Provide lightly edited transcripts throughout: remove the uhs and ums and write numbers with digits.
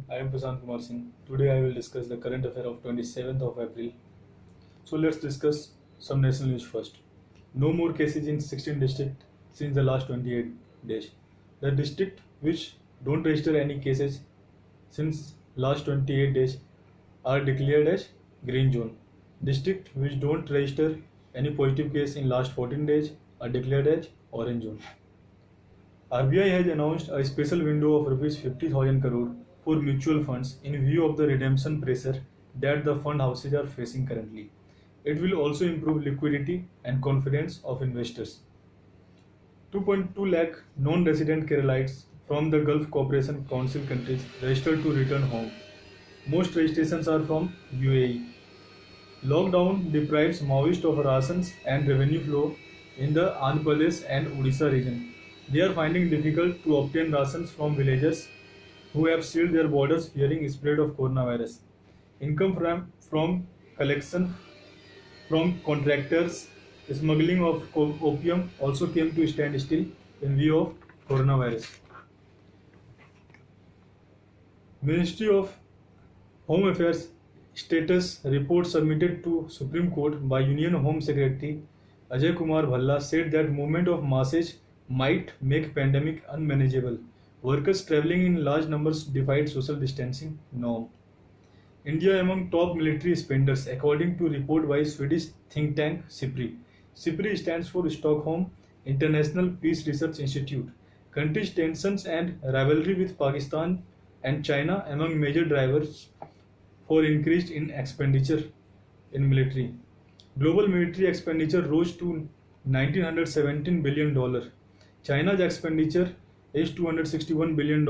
I am Prashant Kumar Singh. Today I will discuss the current affair of 27th of April. So let's discuss some national news first. No more cases in 16 districts since the last 28 days. The district which don't register any cases since last 28 days are declared as green zone. District which don't register any positive case in last 14 days are declared as orange zone. RBI has announced a special window of Rs 50,000 crore for mutual funds in view of the redemption pressure that the fund houses are facing currently. It will also improve liquidity and confidence of investors. 2.2 lakh non-resident Keralites from the Gulf Cooperation Council countries registered to return home. Most registrations are from UAE. Lockdown deprives Maoists of rations and revenue flow in the Andhra Pradesh and Odisha region. They are finding difficult to obtain rations from villagers who have sealed their borders fearing spread of coronavirus. Income from collection from contractors, smuggling of opium also came to stand still in view of coronavirus. Ministry of Home Affairs status report submitted to Supreme Court by Union Home Secretary Ajay Kumar Bhalla said that movement of masses might make pandemic unmanageable. Workers traveling in large numbers defied social distancing norm. India among top military spenders according to report by Swedish think tank SIPRI. SIPRI stands for Stockholm International Peace Research Institute. Country's tensions and rivalry with Pakistan and China among major drivers for increased in expenditure in military. Global military expenditure rose to $1,917 billion. China's expenditure is $261 billion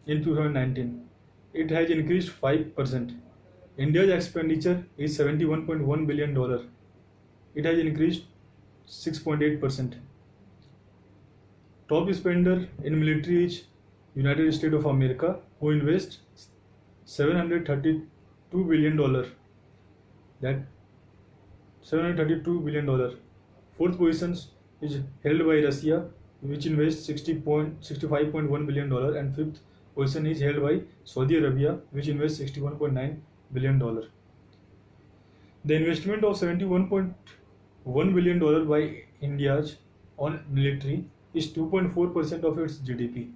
in 2019. It has increased 5%. India's expenditure is $71.1 billion. It has increased 6.8%. Top spender in military is United States of America, who invests $732 billion. That $732 billion. Fourth position is held by Russia, which invests $65.1 billion, and fifth position is held by Saudi Arabia, which invests $61.9 billion. The investment of $71.1 billion by India on military is 2.4% of its GDP.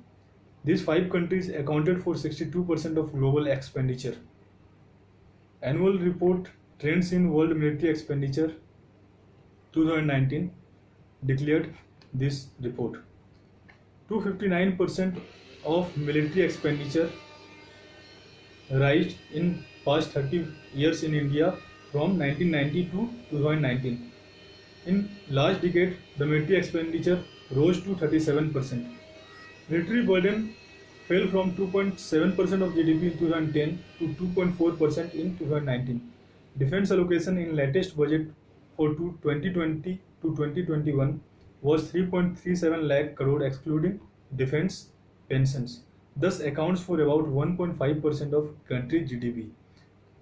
These five countries accounted for 62% of global expenditure. Annual report Trends in World Military Expenditure 2019 declared this report. 259% of military expenditure rised in past 30 years in India from 1990 to 2019. In last decade, the military expenditure rose to 37%. Military burden fell from 2.7% of GDP in 2010 to 2.4% in 2019. Defense allocation in latest budget for 2020 to 2021 was 3.37 lakh crore excluding defense pensions. Thus accounts for about 1.5% of country GDP,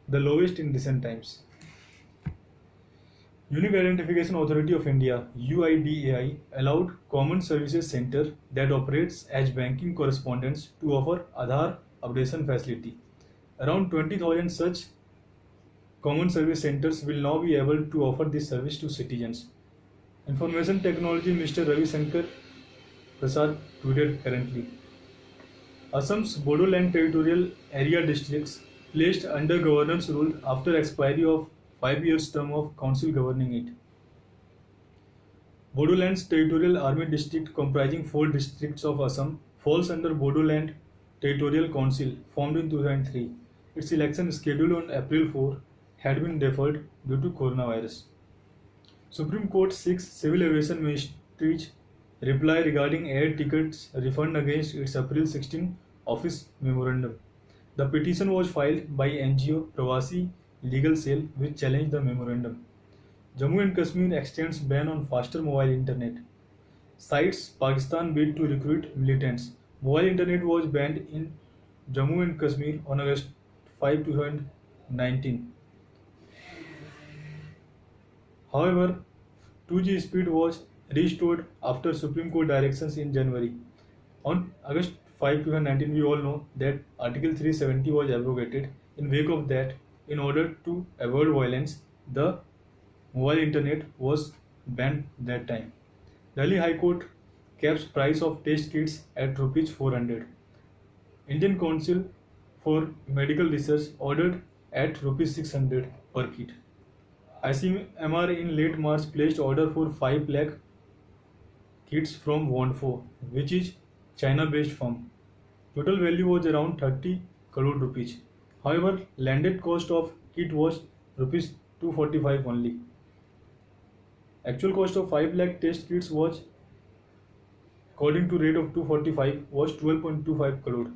the lowest in recent times. Unique Identification Authority of India UIDAI allowed Common Services Center that operates as banking correspondents to offer Aadhaar updation facility. Around 20,000 such common service centers will now be able to offer this service to citizens. Information Technology Minister Ravi Shankar Prasad tweeted currently. Assam's Bodoland territorial area districts placed under governance rule after expiry of 5 years term of council governing it. Bodoland's territorial army district comprising 4 districts of Assam falls under Bodoland Territorial Council formed in 2003. Its election scheduled on April 4 had been deferred due to coronavirus. Supreme Court seeks Civil Aviation Ministry's reply regarding air tickets refund against its April 16 office memorandum. The petition was filed by NGO Pravasi Legal Cell which challenged the memorandum. Jammu and Kashmir extends ban on faster mobile internet. Cites Pakistan bid to recruit militants. Mobile internet was banned in Jammu and Kashmir on August 5, 2019. However, 2G speed was restored after Supreme Court directions in January. On August 5 2019, we all know that Article 370 was abrogated. In wake of that, in order to avoid violence, the mobile internet was banned that time. Delhi High Court caps price of test kits at rupees 400. Indian Council for Medical Research ordered at rupees 600 per kit. ICMR in late March placed order for 5 lakh kits from Wonfo, which is China-based firm. Total value was around 30 crore rupees. However, landed cost of kit was rupees 245 only. Actual cost of 5 lakh test kits was, according to rate of 245, was 12.25 crore.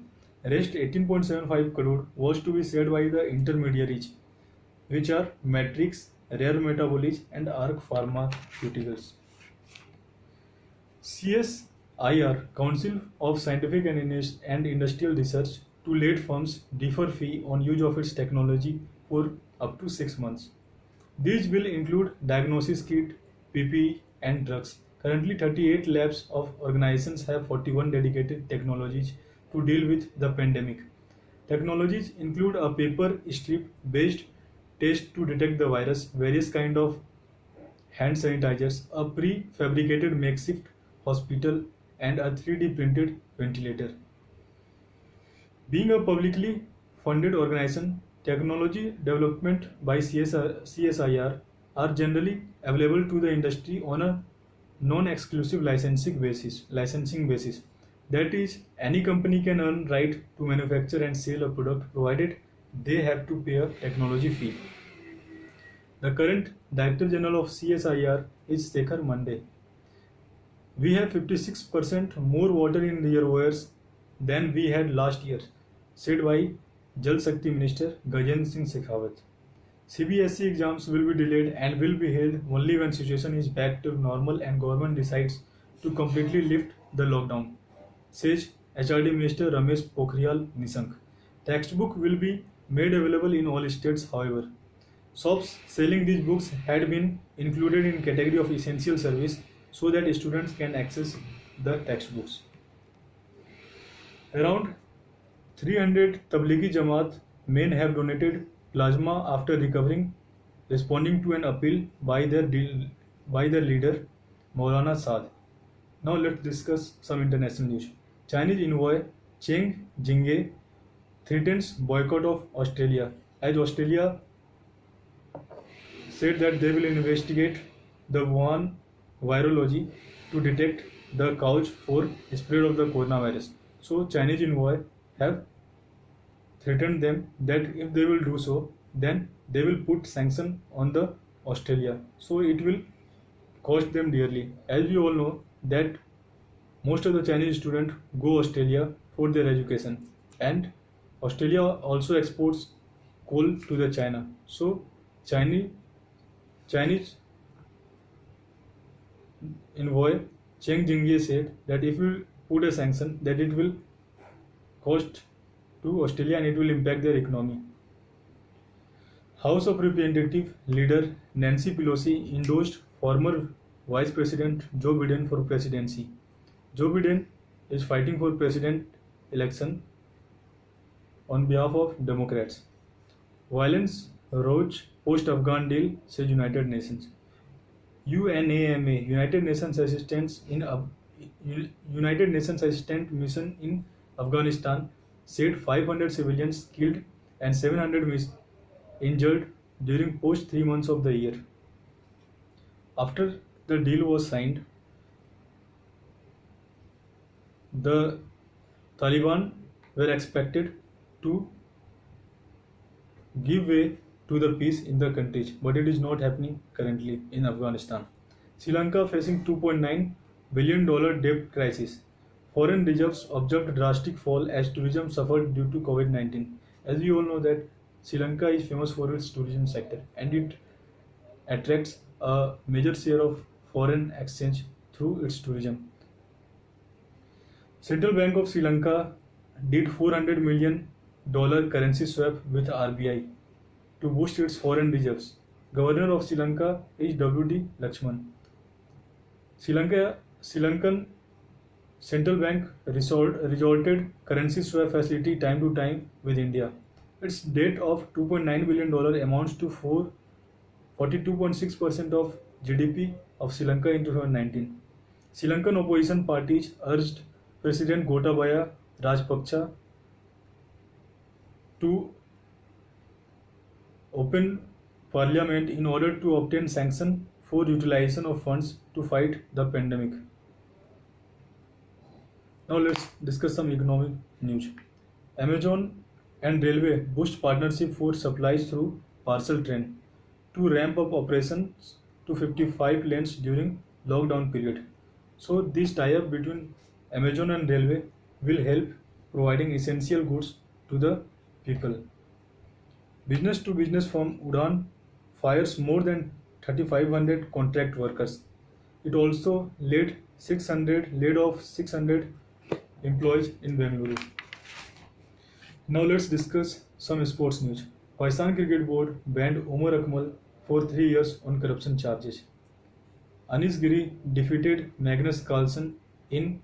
Rest 18.75 crore was to be shared by the intermediaries, which are Matrix, Rare Metabolics and Arc Pharmaceuticals. CSIR, Council of Scientific and Industrial Research, to let firms defer fee on use of its technology for up to 6 months. These will include diagnosis kit, PPE and drugs. Currently, 38 labs of organizations have 41 dedicated technologies to deal with the pandemic. Technologies include a paper strip based test to detect the virus, various kind of hand sanitizers, a prefabricated makeshift hospital and a 3D printed ventilator. Being a publicly funded organization, technology development by CSIR are generally available to the industry on a non-exclusive licensing basis. That is, any company can earn right to manufacture and sell a product provided they have to pay a technology fee. The current Director General of CSIR is Shekhar Mande. We have 56% more water in reservoirs than we had last year, said by Jal Shakti Minister Gajendra Singh Shekhawat. CBSE exams will be delayed and will be held only when situation is back to normal and government decides to completely lift the lockdown, says HRD Minister Ramesh Pokhriyal Nishank. Textbook will be made available in all states, however. Shops selling these books had been included in category of essential service so that students can access the textbooks. Around 300 Tablighi Jamaat men have donated plasma after recovering, responding to an appeal by their leader Maulana Saad. Now let's discuss some international news. Chinese envoy Cheng Jingge threatens boycott of Australia, as Australia said that they will investigate the Wuhan virology to detect the cause for spread of the coronavirus. So Chinese envoy have threatened them that if they will do so, then they will put sanction on the Australia. So it will cost them dearly. As we all know that most of the Chinese students go Australia for their education, and Australia also exports coal to the China. So Chinese envoy Cheng Jingye said that if we put a sanction, that it will cost to Australia and it will impact their economy. House of Representative leader Nancy Pelosi endorsed former Vice President Joe Biden for presidency. Joe Biden is fighting for president election on behalf of Democrats. Violence roach post-Afghan deal, says United Nations. UNAMA, United Nations Assistant Mission in Afghanistan, said 500 civilians killed and 700 injured during post 3 months of the year. After the deal was signed, the Taliban were expected to give way to the peace in the countries, but it is not happening currently in Afghanistan. Sri Lanka facing $2.9 billion debt crisis. Foreign reserves observed drastic fall as tourism suffered due to COVID-19. As we all know that Sri Lanka is famous for its tourism sector and it attracts a major share of foreign exchange through its tourism. Central Bank of Sri Lanka did $400 million currency swap with RBI to boost its foreign reserves. Governor of Sri Lanka is W.D. Lakshman. Sri Lankan Central bank resorted currency swap facility time to time with India. Its debt of $2.9 billion amounts to 42.6% of GDP of Sri Lanka in 2019. Sri Lankan opposition parties urged President Gotabaya Rajapaksa to open parliament in order to obtain sanction for utilization of funds to fight the pandemic. Now let's discuss some economic news. Amazon and Railway boost partnership for supplies through parcel train to ramp up operations to 55 lanes during lockdown period. So this tie-up between Amazon and Railway will help providing essential goods to the people. Business to business firm Udan fires more than 3,500 contract workers. It also laid off 600 employees in Bengaluru. Now let's discuss some sports news. Pakistan Cricket Board banned Omar Akmal for 3 years on corruption charges. Anish Giri defeated Magnus Carlsen in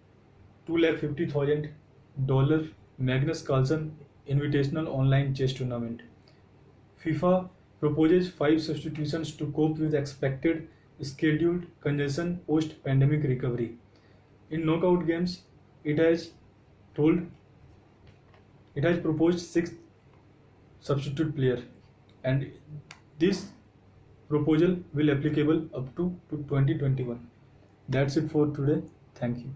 $250,000 Magnus Carlsen Invitational Online Chess Tournament. FIFA proposes 5 substitutions to cope with expected scheduled congestion post-pandemic recovery. In knockout games, it has proposed 6 substitute player, and this proposal will applicable up to 2021. That's it for today. Thank you.